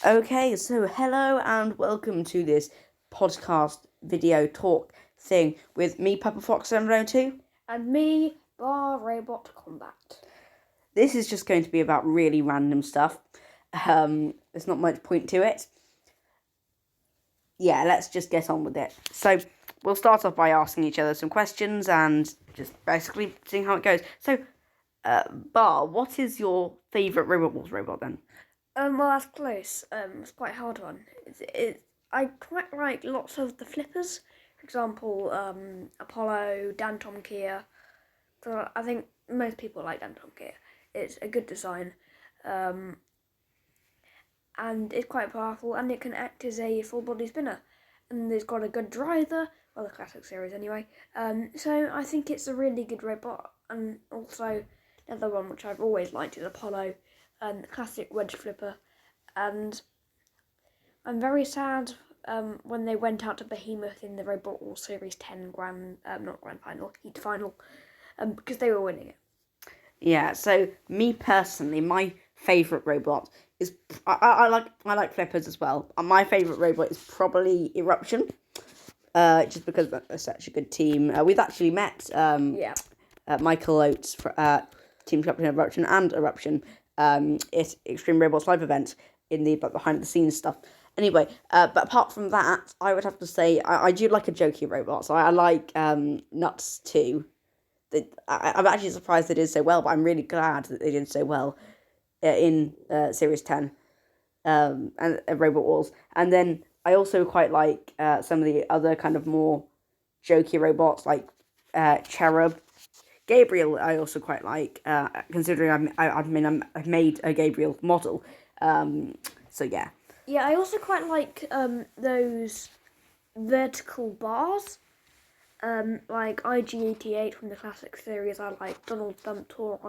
Okay, so hello and welcome to this podcast video talk thing with me, Pepper Fox 702. And me, B.A.R. Robot Combat. This is just going to be about really random stuff. There's not much point to it. Yeah, let's just get on with it. So, we'll start off by asking each other some questions and just basically seeing how it goes. So, B.A.R, what is your favourite Robot Wars robot then? Well, that's close. It's quite a hard one. I quite like lots of the flippers. For example, Apollo, Dan Tom Kia. So I think most people like Dan Tom Kia. It's a good design. And it's quite powerful, and it can act as a full body spinner. And it's got a good driver, well, the classic series anyway. So I think it's a really good robot. And also, another one which I've always liked is Apollo, classic wedge flipper. And I'm very sad when they went out to Behemoth in the Robot Wars Series 10 Heat Final, because they were winning it. Yeah, so me personally, my favourite robot is I like flippers as well. My favourite robot is probably Eruption, just because they're such a good team. We've actually met Michael Oates, team captain of Eruption and Eruption, at Extreme Robots live event in the behind the scenes stuff. Anyway, but apart from that, I would have to say I do like a jokey robot. So I like Nuts too. I'm actually surprised they did so well, but I'm really glad that they did so well in Series 10 and Robot Wars. And then I also quite like some of the other kind of more jokey robots like Cherub. Gabriel I also quite like, considering I've made a Gabriel model. So yeah. Yeah, I also quite like those vertical bars. Like IG-88 from the classic series, I like Donald Dump Tour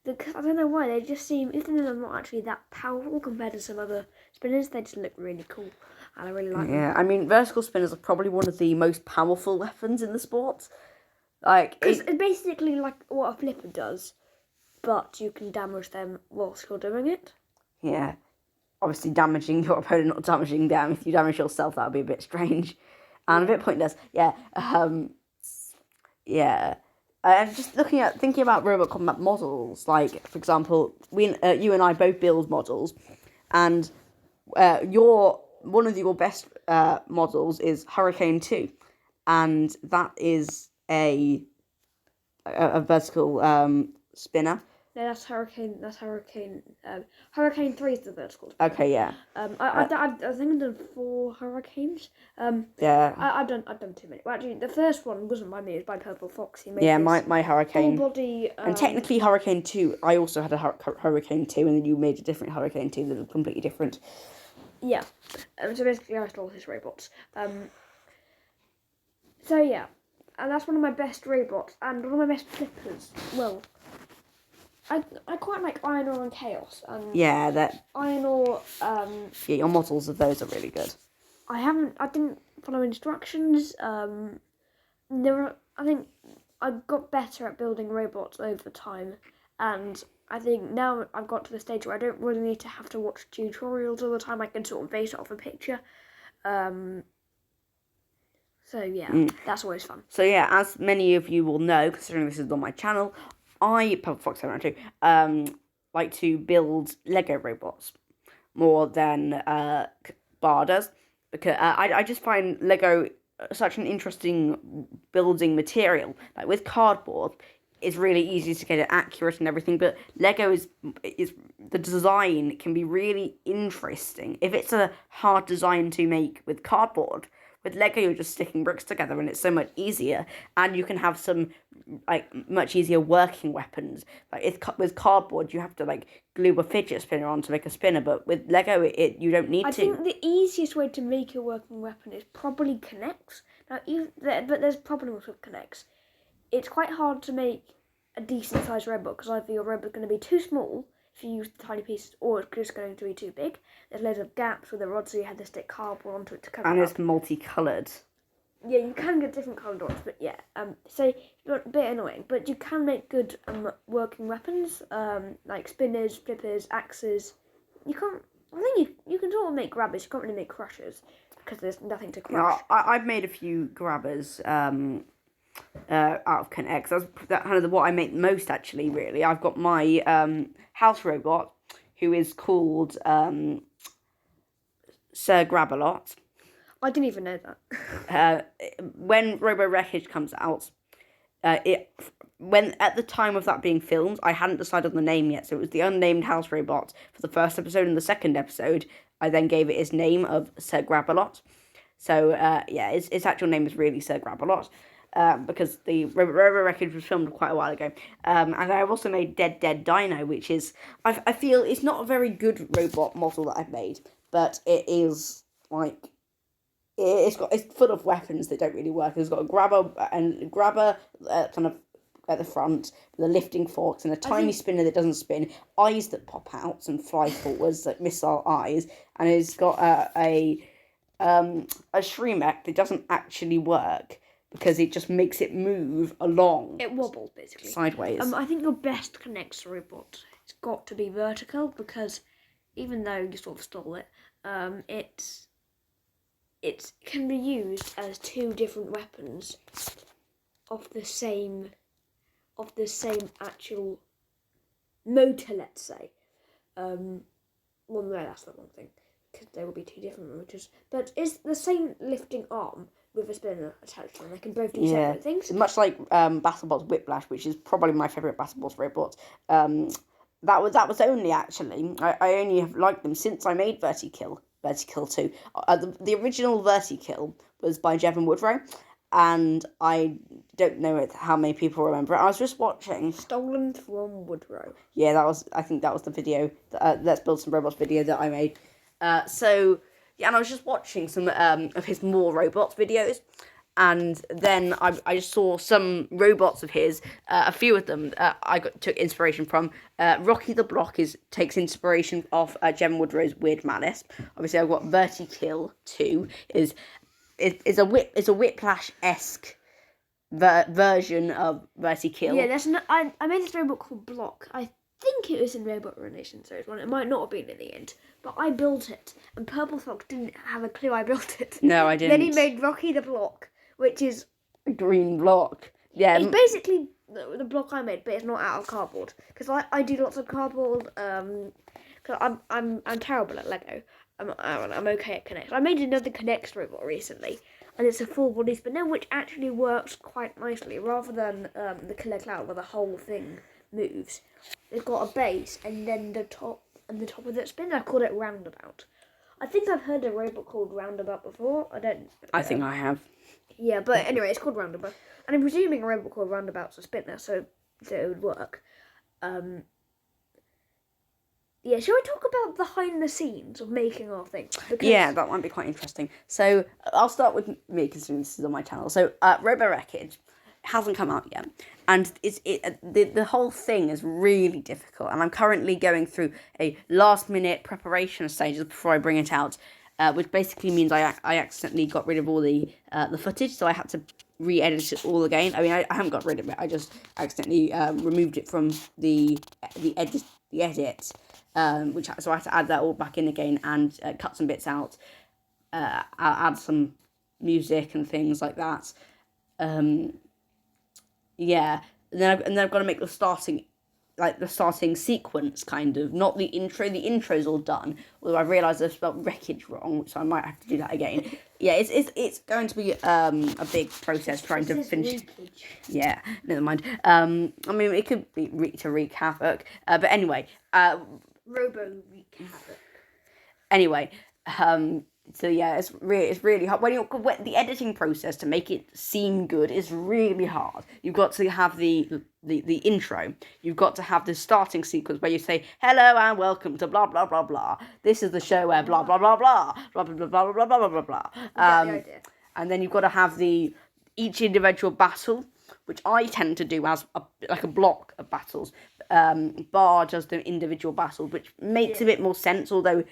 because I don't know why, they just seem, even though they're not actually that powerful compared to some other spinners, they just look really cool, and I really like them. Yeah, I mean, vertical spinners are probably one of the most powerful weapons in the sport. Like, because it's basically like what a flipper does, but you can damage them whilst you're doing it. Yeah, obviously damaging your opponent, not damaging them. If you damage yourself, that would be a bit strange and a bit pointless. Yeah, yeah. And just thinking about Robot Combat models, like for example, you and I both build models, and one of your best models is Hurricane 2, and that is a vertical spinner. No, that's Hurricane. Hurricane 3 is the vertical spinner. Okay, yeah. I think I've done 4 hurricanes. Yeah. I've done too many. Well, actually, the first one wasn't by me; it was by Purple Fox. He made my Hurricane. full body. And technically, Hurricane 2. I also had a Hurricane 2, and then you made a different Hurricane 2 that was completely different. Yeah. So basically, I stole his robots. So yeah, and that's one of my best robots and one of my best flippers. Well, I quite like Iron Ore and Chaos. And yeah, that Iron Ore. Yeah, your models of those are really good. I didn't follow instructions. I think I got better at building robots over time, and I think now I've got to the stage where I don't really need to have to watch tutorials all the time. I can sort of base it off a picture. So yeah, that's always fun. So yeah, as many of you will know, considering this is on my channel, I, Purple Fox 702, like to build Lego robots more than B.A.R does, because I just find Lego such an interesting building material. Like with cardboard, it's really easy to get it accurate and everything, but Lego is the design can be really interesting. If it's a hard design to make with cardboard, with Lego you're just sticking bricks together and it's so much easier, and you can have some much easier working weapons. Like with cardboard you have to glue a fidget spinner on to make a spinner, but with Lego you don't need to. I think the easiest way to make a working weapon is probably connects. Now, but there's problems with connects. It's quite hard to make a decent sized robot because either your robot's going to be too small if you use tiny pieces, or it's just going to be too big. There's loads of gaps with the rod, so you have to stick cardboard onto it to cover it up. And it's multicoloured. Yeah, you can get different coloured rods, but yeah. So it's a bit annoying, but you can make good working weapons, like spinners, flippers, axes. I think you can sort sort of make grabbers. You can't really make crushers because there's nothing to You know, crush. I've made a few grabbers out of Connect. That's kind of what I make most, actually, really. I've got my house robot, who is called Sir Grab-a-Lot. I didn't even know that. When Robo Wreckage comes out, when at the time of that being filmed, I hadn't decided on the name yet, so it was the unnamed house robot for the first episode. And the second episode, I then gave it its name of Sir Grab-a-Lot. So its actual name is really Sir Grab-a-Lot, because the Robo Wreckage was filmed quite a while ago. And I've also made Dead Dino, which is I feel it's not a very good robot model that I've made, but it is like. It's full of weapons that don't really work. It's got a grabber kind of at the front with a lifting forks and a tiny spinner that doesn't spin, eyes that pop out and fly forwards like missile eyes, and it's got a Shremek that doesn't actually work because it just makes it move along. It wobbles basically Sideways. I think your best Connect robot has got to be vertical, because even though you sort of stole it, it can be used as two different weapons of the same actual motor, let's say. Well, no, that's the wrong thing, because there will be two different motors. But it's the same lifting arm with a spinner attached to them. They can both do separate things. Much like BattleBots Whiplash, which is probably my favourite BattleBots robot. That was only actually I only have liked them since I made Vertikill 2. The original Vertikill was by Jevon Woodrow, and I don't know how many people remember it. I was just watching Stolen from Woodrow. Yeah, I think that was the video, Let's Build Some Robots video that I made. And I was just watching some of his More Robots videos, and then I just saw some robots of his, a few of them took inspiration from. Rocky the Block takes inspiration off Jevon Woodrow's Weird Malice. Obviously, I've got Vertikill 2 is a Whiplash-esque version of Vertikill. Yeah, I made this robot called Block. I think it was in Robot Ruination Series 1. It might not have been in the end, but I built it, and Purple Fox didn't have a clue I built it. No, I didn't. Then he made Rocky the Block, which is a green block. Yeah, it's basically the block I made, but it's not out of cardboard, because I do lots of cardboard. Because I'm terrible at Lego. I'm okay at Connect. I made another Connect robot recently, and it's a full body spinner, which actually works quite nicely, rather than the Killer Cloud where the whole thing moves. It's got a base, and then the top of that spinner. I called it Roundabout. I think I've heard a robot called Roundabout before. I think I have. Yeah, but anyway, it's called Roundabout, and I'm presuming a robot called Roundabout's a spinner, so it would work. Yeah, shall we talk about behind the scenes of making our things? Yeah, that might be quite interesting. So I'll start with me, considering this is on my channel. So Robo Wreckage hasn't come out yet, and the whole thing is really difficult, and I'm currently going through a last minute preparation stages before I bring it out, which basically means I accidentally got rid of all the footage, so I had to re-edit it all again. I mean, I haven't got rid of it. I just accidentally removed it from the edit. So I had to add that all back in again and cut some bits out. I'll add some music and things like that. Yeah, and then I've got to make the starting sequence, kind of, not the intro. The intro's all done, although I realised I've spelled wreckage wrong, so I might have to do that again. Yeah, it's going to be a big process trying to finish. Wreckage. Yeah, never mind. I mean, it could be to wreak havoc, but anyway. Robo wreak havoc. Anyway, so yeah, it's really hard. When the editing process to make it seem good is really hard. You've got to have the intro. You've got to have the starting sequence where you say hello and welcome to blah blah blah blah. This is the show where blah blah blah blah blah blah blah blah blah blah blah blah. And then you've got to have each individual battle, which I tend to do as a block of battles. B.A.R does the individual battles, which makes a bit more sense, although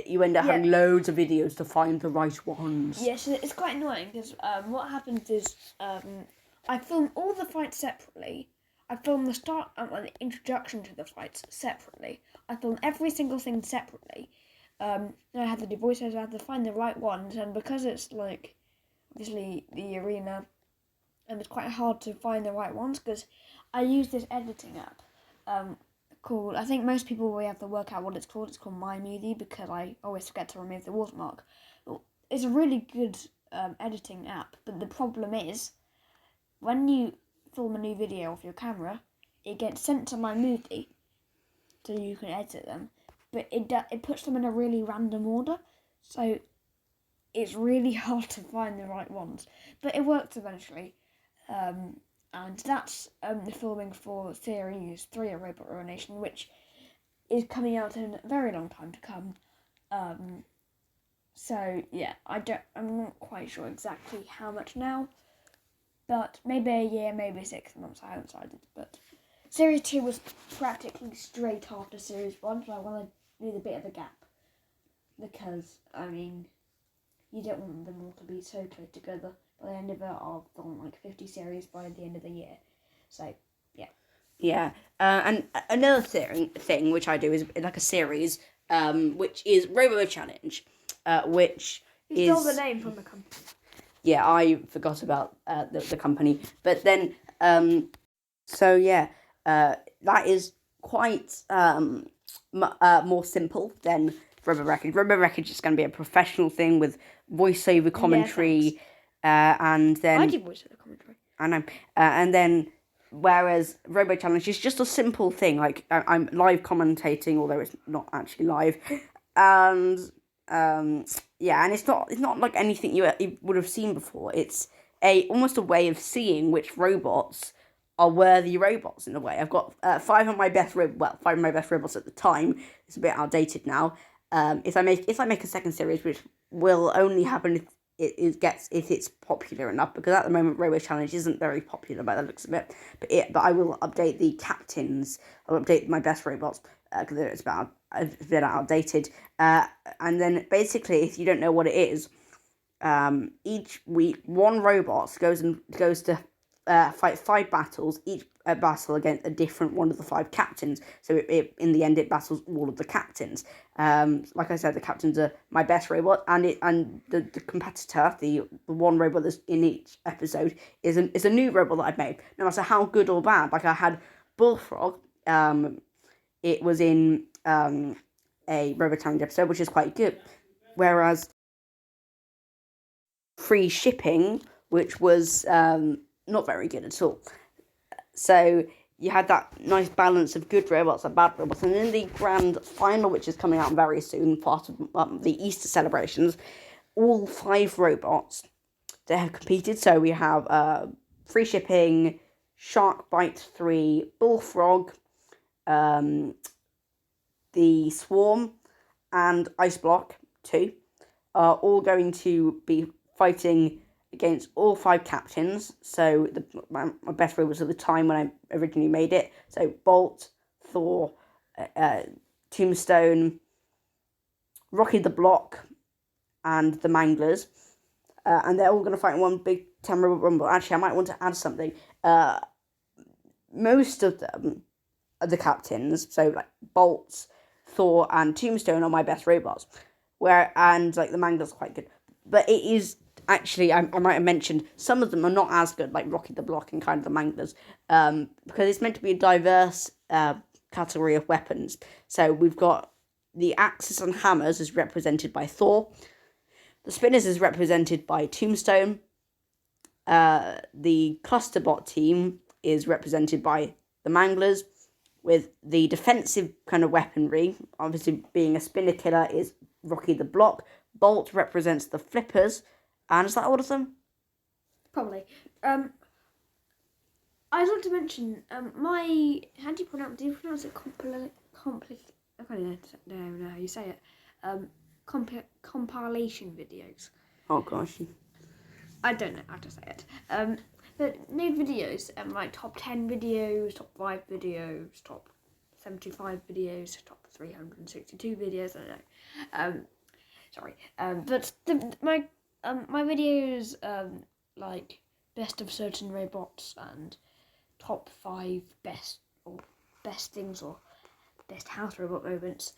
you end up having loads of videos to find the right ones. Yes, it's quite annoying, because what happens is I film all the fights separately. I film the start and the introduction to the fights separately. I film every single thing separately. Then I had to do voiceovers. I had to find the right ones, and because it's like obviously the arena, and it's quite hard to find the right ones because I use this editing app called, I think most people will have to work out what it's called. It's called MyMovie because I always forget to remove the watermark. But it's a really good editing app, but the problem is when you film a new video off your camera, it gets sent to MyMovie so you can edit them, but it puts them in a really random order, so it's really hard to find the right ones. But it works eventually. And that's the filming for Series 3 of Robot Ruination, which is coming out in a very long time to come. So yeah, I'm not quite sure exactly how much now, but maybe a year, maybe 6 months. I haven't decided. But Series 2 was practically straight after Series 1, so I want to leave a bit of a gap because you don't want them all to be so close together. By the end of it, I'll film like 50 series by the end of the year. So, yeah. Yeah, and another thing which I do is like a series, which is Robo Challenge, which You stole the name from the company. Yeah, I forgot about the company, but then that is quite more simple than Rubber Wreckage. Rubber Wreckage is going to be a professional thing with voiceover commentary, and then I do voiceover commentary. I know, and then whereas Robo Challenge is just a simple thing. Like I'm live commentating, although it's not actually live, and and it's not like anything you would have seen before. It's almost a way of seeing which robots are worthy robots in a way. I've got five of my best robots at the time. It's a bit outdated now. If I make a second series, which will only happen if it's popular enough, because at the moment Robo Challenge isn't very popular by the looks of it. But I will update the captains. I'll update my best robots because it's a bit outdated. And then basically, if you don't know what it is, each week one robot goes to fight 5 battles, each battle against a different one of the 5 captains. So in the end, it battles all of the captains. Like I said, the captains are my best robot, and the competitor, the one robot that's in each episode, is a new robot that I've made. No matter how good or bad, like I had Bullfrog. It was in a Robot Challenge episode, which is quite good. Whereas free shipping, which was not very good at all. So you had that nice balance of good robots and bad robots. And in the grand final, which is coming out very soon, part of the Easter celebrations, all 5 robots that have competed. So we have free shipping, Shark Bite 3, Bullfrog, the Swarm, and Ice Block 2 are all going to be fighting against all 5 captains. So my best robots at the time when I originally made it. So Bolt, Thor, Tombstone, Rocky the Block, and the Manglers. And they're all going to fight in one big 10 robot rumble. Actually, I might want to add something. Most of them are the captains. So like Bolt, Thor, and Tombstone are my best robots. And like the Manglers are quite good. But it is actually, I might have mentioned, some of them are not as good, like Rocky the Block and kind of the Manglers, because it's meant to be a diverse category of weapons. So we've got the axes and hammers is represented by Thor. The spinners is represented by Tombstone. The clusterbot team is represented by the Manglers, with the defensive kind of weaponry, obviously being a spinner killer, is Rocky the Block. Bolt represents the flippers. And is that all of them? Probably. I'd like to mention my. How do you pronounce? Do you pronounce it I can't know how you say it. Compilation videos. Oh gosh. I don't know how to say it. But made videos, like top 10 videos, top 5 videos, top 75 videos, top 362 videos. I don't know. Sorry. But my videos, like best of certain robots and top 5 best things or best house robot moments,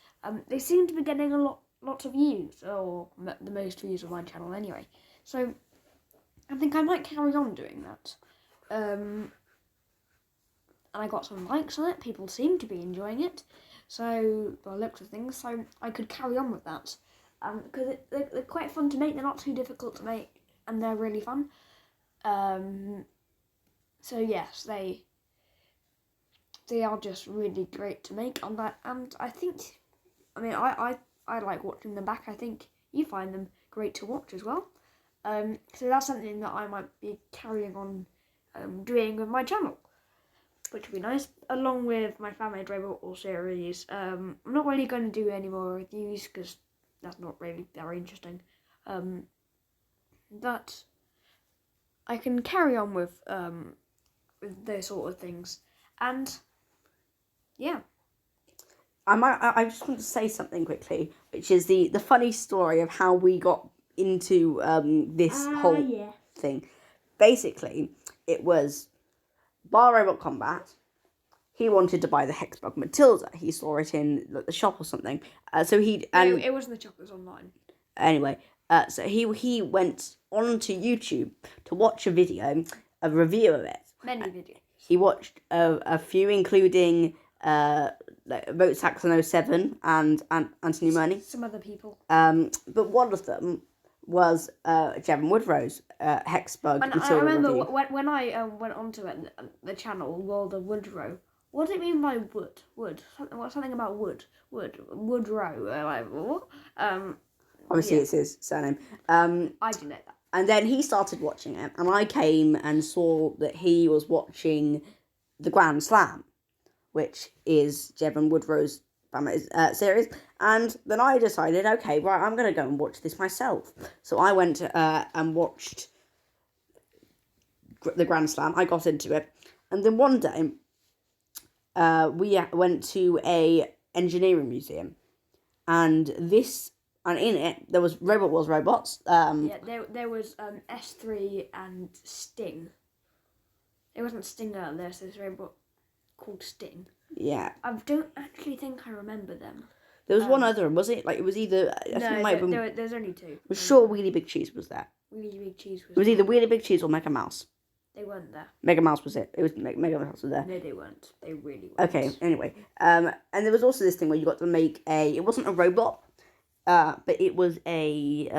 they seem to be getting a lot lots of views, or the most views of my channel anyway. So I think I might carry on doing that. And I got some likes on it. People seem to be enjoying it. So, by the looks of things, so I could carry on with that. Because they're quite fun to make. They're not too difficult to make, and they're really fun. So yes, they are just really great to make. And I think, I mean, I like watching them back. I think you find them great to watch as well. So that's something that I might be carrying on doing with my channel, which would be nice, along with my fan-made Robot Wars series. I'm not really going to do any more reviews because that's not really very interesting. But I can carry on with those sort of things, and yeah. I just want to say something quickly, which is the funny story of how we got into this whole thing. Basically, it was B.A.R Robot Combat. He wanted to buy the Hexbug Matilda. He saw it in the shop or something. So he and No, it wasn't the shop. It was online. Anyway, so he went onto YouTube to watch a review of it. Many videos. He watched a few, including like Vote Saxon 07 and Anthony Murney. Some other people. But one of them was Jevon Woodrow's Hexbug. And I remember when I went onto it, the channel World of Woodrow. What does it mean by wood? Wood. Something about wood. Woodrow. Like what? Obviously, it's his surname. I do know that. And then he started watching it, and I came and saw that he was watching the Grand Slam, which is Jevon Woodrow's series. And then I decided, okay, right, I'm going to go and watch this myself. So I went and watched the Grand Slam. I got into it. And then one day, we went to a engineering museum. And in it, there was Robot Wars robots. There was S3 and Sting. It wasn't Stinger. There's this robot called Sting. Yeah. I don't actually think I remember them. There was one other, was it? Like, it was either... there's only two. I'm sure Wheelie Big Cheese was there. Wheelie Big Cheese was It was either Wheelie Big Cheese or Mega Mouse. They weren't there. Mega Mouse was it. It was Mega Mouse was there. No, they weren't. They really weren't. Okay, anyway. And there was also this thing where you got to make it wasn't a robot, but it was a...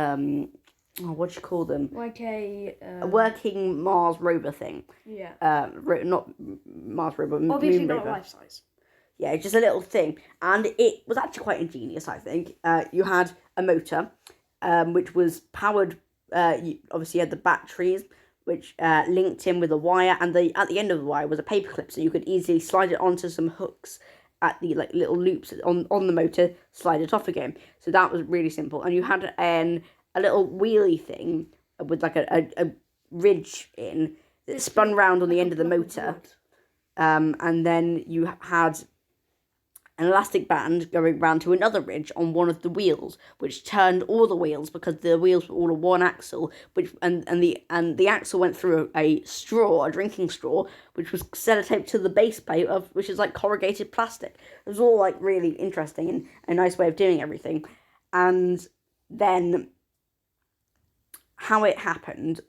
what do you call them? Like a working Mars rover thing. Yeah. Not Mars rover. Obviously moon not rover. life size. Yeah, just a little thing, and it was actually quite ingenious. I think you had a motor, which was powered. You obviously had the batteries, which linked in with a wire, and at the end of the wire was a paperclip, so you could easily slide it onto some hooks at the little loops on the motor, slide it off again. So that was really simple, and you had a little wheelie thing with like a ridge in that spun round on the end of the motor, and then you had an elastic band going round to another ridge on one of the wheels, which turned all the wheels because the wheels were all on one axle. And the axle went through a drinking straw, which was sellotaped to the base plate which is like corrugated plastic. It was all like really interesting and a nice way of doing everything. And then how it happened,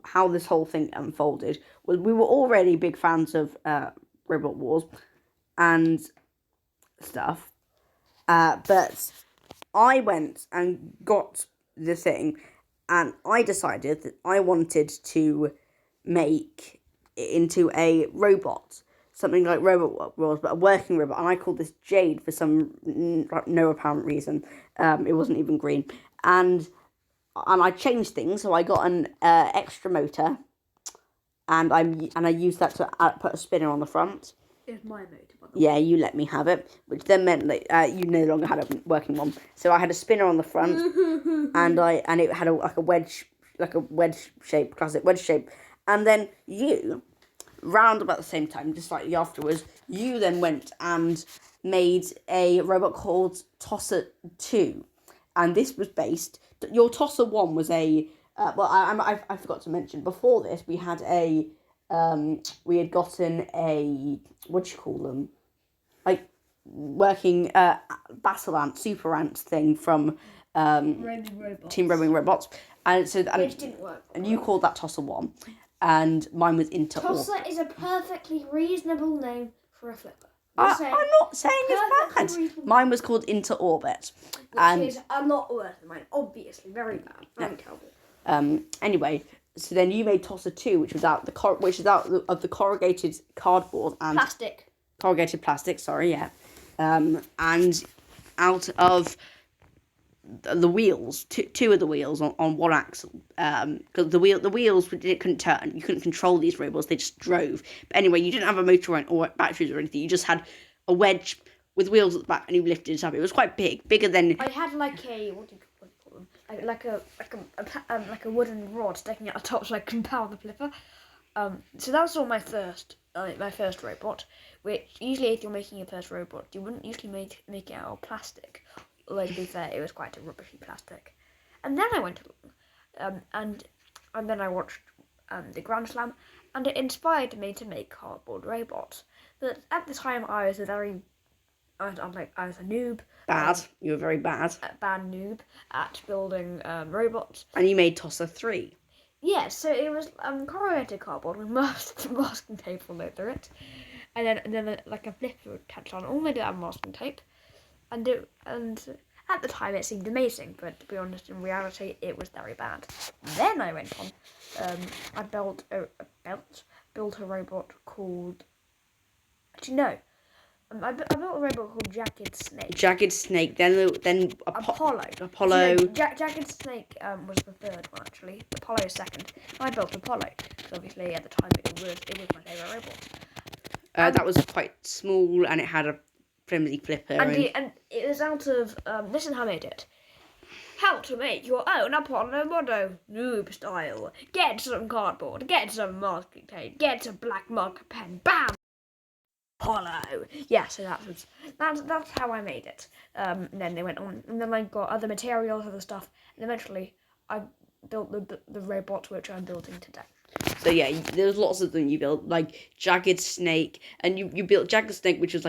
how this whole thing unfolded, was we were already big fans of Robot Wars and stuff, but I went and got the thing, and I decided that I wanted to make it into a robot, something like Robot Wars, but a working robot, and I called this Jade for some no apparent reason. It wasn't even green, and I changed things, so I got an extra motor, and I used that to put a spinner on the front. It's my motor. Yeah, you let me have it, which then meant that you no longer had a working one. So I had a spinner on the front, and it had a wedge shape, classic wedge shape. And then you, round about the same time, just slightly afterwards, you then went and made a robot called Tosser 2, and this was based. Your Tosser 1 was a I forgot to mention before this we had we had gotten a, what do you call them? Like working Battle Ant, Super Ant thing from Roaming robots. Team Roaming Robots, and so Which didn't work. and you called that Tosser 1, and mine was Into Orbit. Tosser is a perfectly reasonable name for a flipper. I'm not saying it's bad. Reasonable. Mine was called Into Orbit, Which is a lot worse than mine. Obviously, very bad, very terrible. Anyway, so then you made Tosser 2, which was out of the corrugated cardboard and corrugated plastic. Sorry, yeah, and out of the wheels, two of the wheels on one axle, because the wheels couldn't turn. You couldn't control these robots; they just drove. But anyway, you didn't have a motor or batteries or anything. You just had a wedge with wheels at the back, and you lifted it up. It was quite bigger than. I had like a what do you call them? Like a wooden rod sticking out the top so I can power the flipper. So that was all my first robot. Which usually, if you're making your first robot, you wouldn't usually make it out of plastic. Although to be fair, it was quite a rubbishy plastic. And then I went along, and then I watched the Grand Slam, and it inspired me to make cardboard robots. But at the time, I was a noob. Bad. You were very bad. A bad noob at building robots. And you made Tosser 3. Yeah, so it was corrugated cardboard with masking tape all over it, and then like a flipper would attach on. All made out of masking tape. And at the time it seemed amazing, but to be honest, in reality, it was very bad. Then I went on. I built a robot called. Actually, no. I built a robot called Jagged Snake. Jagged Snake. Then Apollo. Apollo. No, Jagged Snake was the third one actually. Apollo was second. I built Apollo because obviously at the time it was my favourite robot. That was quite small, and it had a flimsy flipper. And it was out of this is how I made it. How to make your own Apollo model, noob style. Get some cardboard, get some masking tape, get a black marker pen, bam! Apollo. Yeah, so that's how I made it. And then they went on, and then I got other materials, other stuff, and eventually I built the robot which I'm building today. So yeah, there was lots of them you built, like Jagged Snake, and you built Jagged Snake, which was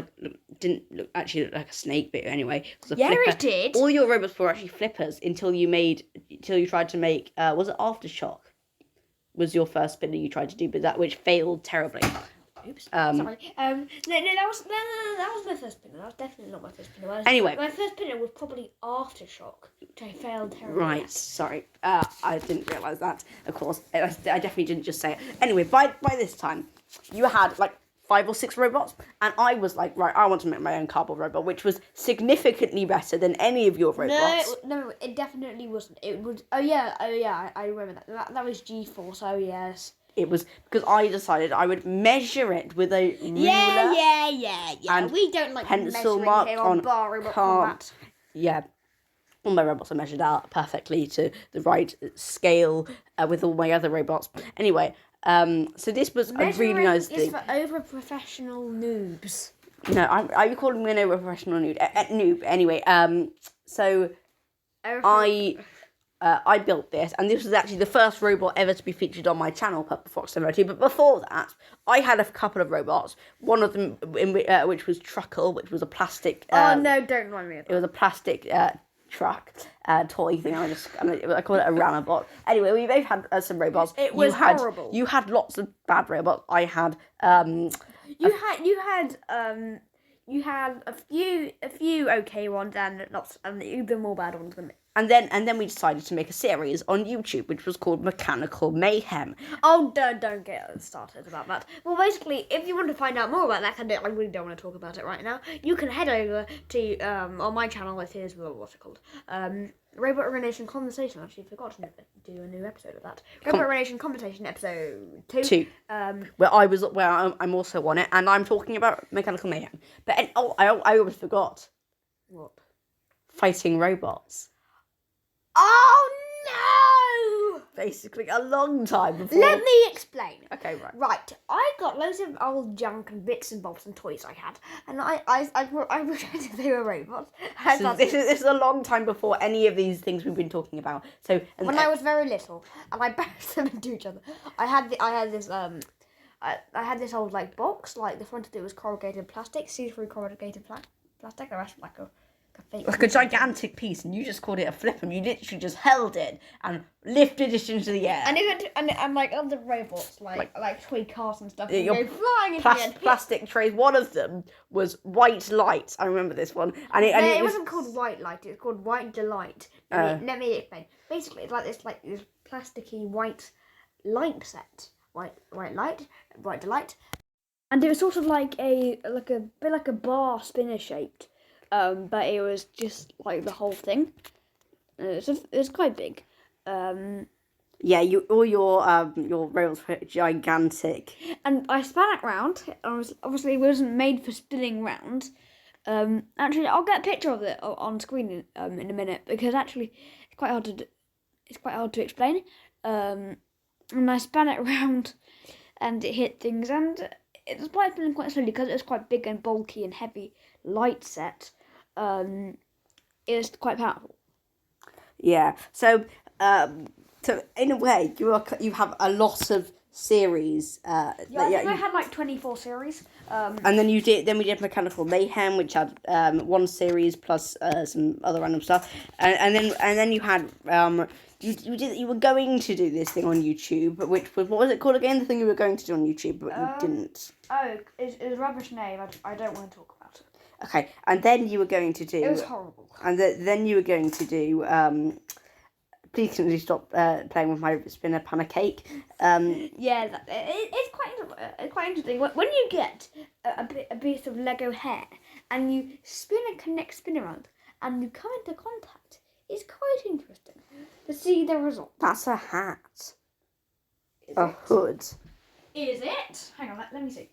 didn't look actually like a snake, but anyway, it was a flipper. It did. All your robots were actually flippers until you tried to make was it Aftershock? Was your first spinner you tried to do, but which failed terribly. Oops. Sorry. No, that was my first spinner. That was definitely not my first spinner. Anyway, my first spinner was probably Aftershock, which I failed terribly. Right. Sorry. I didn't realise that. Of course, I definitely didn't just say it. Anyway, by this time, you had like 5 or 6 robots, and I was like, right, I want to make my own cardboard robot, which was significantly better than any of your robots. No, it definitely wasn't. It was. Oh yeah. I remember that. That was G-Force. Oh yes. It was because I decided I would measure it with a ruler. Yeah. And we don't like pencil measuring mark here on Bar Robot Combat. Yeah. All my robots are measured out perfectly to the right scale with all my other robots. Anyway, so this was a really nice thing. Measuring is for over-professional noobs. No, are you calling me an over-professional noob? Anyway, so I built this, and this was actually the first robot ever to be featured on my channel, Purple Fox 702. But before that, I had a couple of robots. One of them, which was Truckle, which was a plastic. Oh no! Don't remind me of that. It was a plastic truck toy thing. I call it a Ramabot. Anyway, we both had some robots. It was horrible. You had lots of bad robots. I had. You had a few okay ones and even more bad ones than me. And then we decided to make a series on YouTube, which was called Mechanical Mayhem. Oh, don't get started about that. Well, basically, if you want to find out more about that, I really don't want to talk about it right now. You can head over to on my channel. It is what's it called? Robot Relation Conversation. I actually forgot to do a new episode of that. Robot Relation Conversation episode 2. Where I'm also on it, and I'm talking about Mechanical Mayhem. But I almost forgot. What? Fighting robots. Oh no! Basically, a long time before. Let me explain. Okay, right. Right, I got loads of old junk and bits and bobs and toys I had, and I pretended they were robots. So this is a long time before any of these things we've been talking about. So when I was very little, and I bashed them into each other. I had this old box. Like the front of it was corrugated plastic, see-through corrugated plastic. The rest was like a gigantic piece, and you just called it a flip, and you literally just held it and lifted it into the air. And like other robots, like toy cars and stuff, Your go flying into the air. Plastic trays. One of them was white light. I remember this one, and it wasn't called white light. It was called white delight. Let me explain. Basically, it's like this plasticky white light set, white light, white delight, and it was sort of like a bit like a bar spinner shaped. But it was just like the whole thing. It was quite big. Yeah, all your robots were gigantic. And I span it round. Obviously, it wasn't made for spinning round. Actually, I'll get a picture of it on screen in a minute because actually, it's quite hard to explain. And I span it around, and it hit things, and it was spinning quite slowly because it was quite big and bulky and heavy light set. It was quite powerful. Yeah. So in a way, you have a lot of series. I had like 24 series. And then we did Mechanical Mayhem, which had one series plus some other random stuff, and then you had you were going to do this thing on YouTube, which was, what was it called again? The thing you were going to do on YouTube, but you didn't. Oh, it's a rubbish name. I don't want to talk about it. Okay, and then you were going to do. It was horrible. And then you were going to do. Please can you stop playing with my spinner pancake? Yeah, it's quite interesting. When you get a piece of Lego hair and you spin around and you come into contact, it's quite interesting to see the result. That's a hat. Hood. Is it? Hang on, let me see.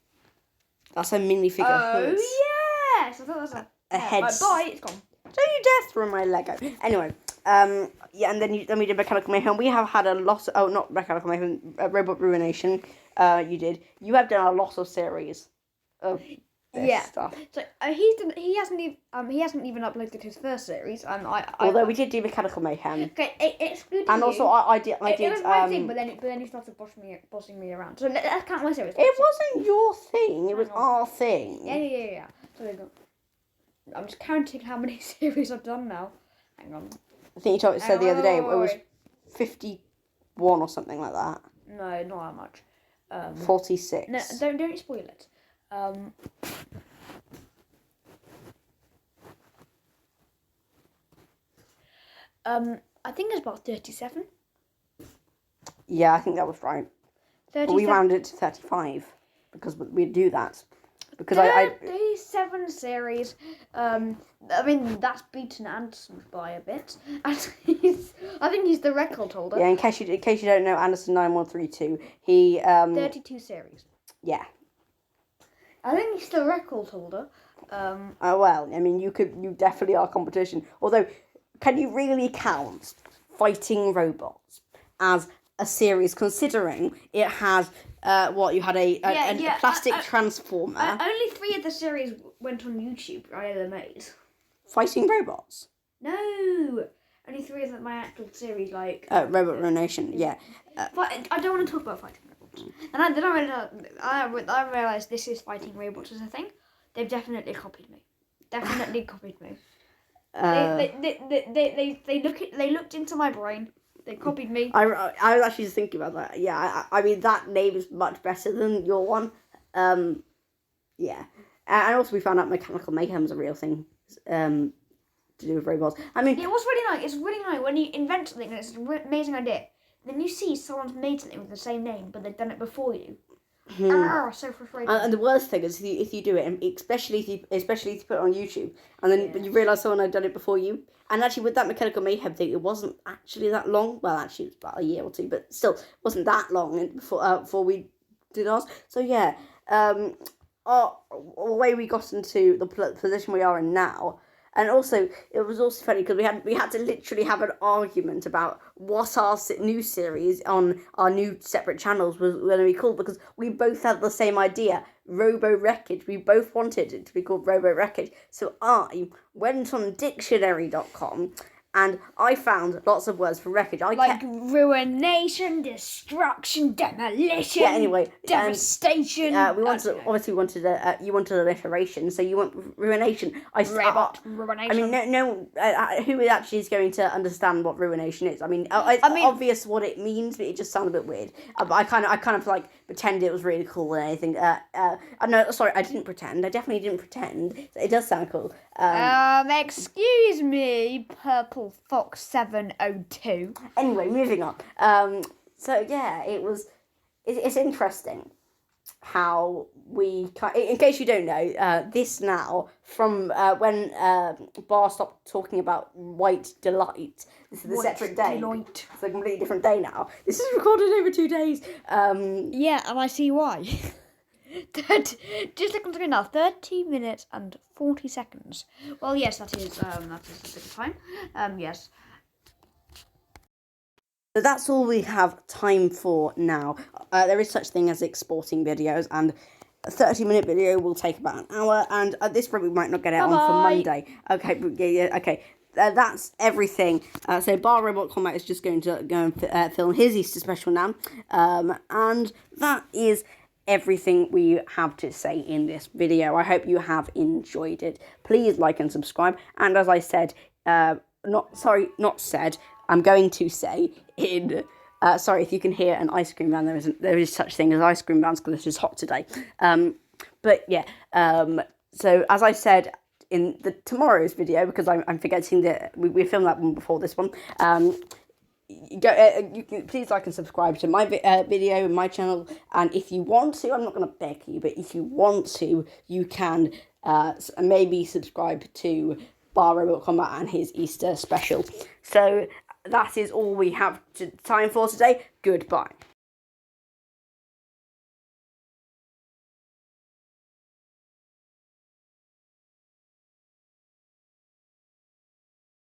That's a minifigure hood. Oh yes, I thought that was a head. Bye, it's gone. Don't you dare throw my Lego. Anyway, yeah, and then we did Mechanical Mayhem. We have had a lot. Not Mechanical Mayhem, Robot Ruination. You did. You have done a lot of series of this stuff. So he hasn't even uploaded his first series. Although we did do Mechanical Mayhem. Okay, excluding and you. also I did. It was my thing, but then he started bossing me around. So let's count my series. It wasn't your thing. It was our thing. Yeah. So there you go. I'm just counting how many series I've done now. Hang on. I think you said the other day it was 51 or something like that. No, not that much. 46. No, don't spoil it. I think it's about 37. Yeah, I think that was right. 37. But we rounded it to 35 because we'd do that. Because 37 series. I mean, that's beaten Anderson by a bit. And I think he's the record holder. Yeah, in case you don't know, Anderson 9132, he 32 series. Yeah. I think he's the record holder. Oh well, I mean, you definitely are competition. Although, can you really count Fighting Robots as a series, considering it has you had a plastic transformer. Only 3 of the series went on YouTube. I ever made. Fighting Robots. No, only 3 of my actual series, like Robot Ruination. Yeah. But I don't want to talk about Fighting Robots. And I realised this is Fighting Robots as a thing. They've definitely copied me. Definitely copied me. They looked into my brain. They copied me. I was actually just thinking about that. Yeah, I mean, that name is much better than your one. Yeah. And also we found out Mechanical Mayhem's a real thing to do with robots. I mean... It was really nice. It's really nice when you invent something and it's an amazing idea. Then you see someone's made something with the same name, but they've done it before you. So frustrating. And the worst thing is if you do it, and especially if you put it on YouTube, and then you realise someone had done it before you. And actually, with that Mechanical Mayhem thing, it wasn't actually that long. Well, actually, it was about a year or two, but still, it wasn't that long before we did ours. So yeah, the way we got into the position we are in now. And also, it was also funny because we had to literally have an argument about what our new series on our new separate channels was going to be called, because we both had the same idea, Robo Wreckage. We both wanted it to be called Robo Wreckage. So I went on dictionary.com and I found lots of words for wreckage. Like ruination, destruction, demolition. Yeah. Anyway, devastation. We wanted you wanted alliteration, so you want ruination. Ruination. I mean, no. Who actually is going to understand what ruination is? I mean, it's obvious what it means, but it just sounded a bit weird. But I kind of like pretended it was really cool and anything. No, sorry, I didn't pretend. I definitely didn't pretend. It does sound cool. Excuse me, Purple Fox 702. Anyway, moving on. So yeah, it's interesting how in case you don't know, this now from when B.A.R stopped talking about white delight. This is a separate day. Delight. It's a completely different day now. This is recorded over 2 days. Yeah, and I see why. Just look on the screen now. 30 minutes and 40 seconds. Well, yes, that is a bit of time. Yes. So that's all we have time for now. There is such thing as exporting videos, and a 30-minute video will take about an hour, and this probably might not get out on for Monday. Okay, okay. That's everything. So B.A.R Robot Combat is just going to go and film his Easter special now. And that is everything we have to say in this video. I hope you have enjoyed it. Please like and subscribe. And as I said, I'm going to say in... sorry, if you can hear an ice cream van, there is such thing as ice cream vans because it is hot today. But yeah, so as I said in tomorrow's video, because I'm forgetting that we filmed that one before this one, you can please like and subscribe to my video and my channel, and if you want to, I'm not going to beg you, but if you want to, you can maybe subscribe to B.A.R Robot Combat and his Easter special. So that is all we have time for today. Goodbye.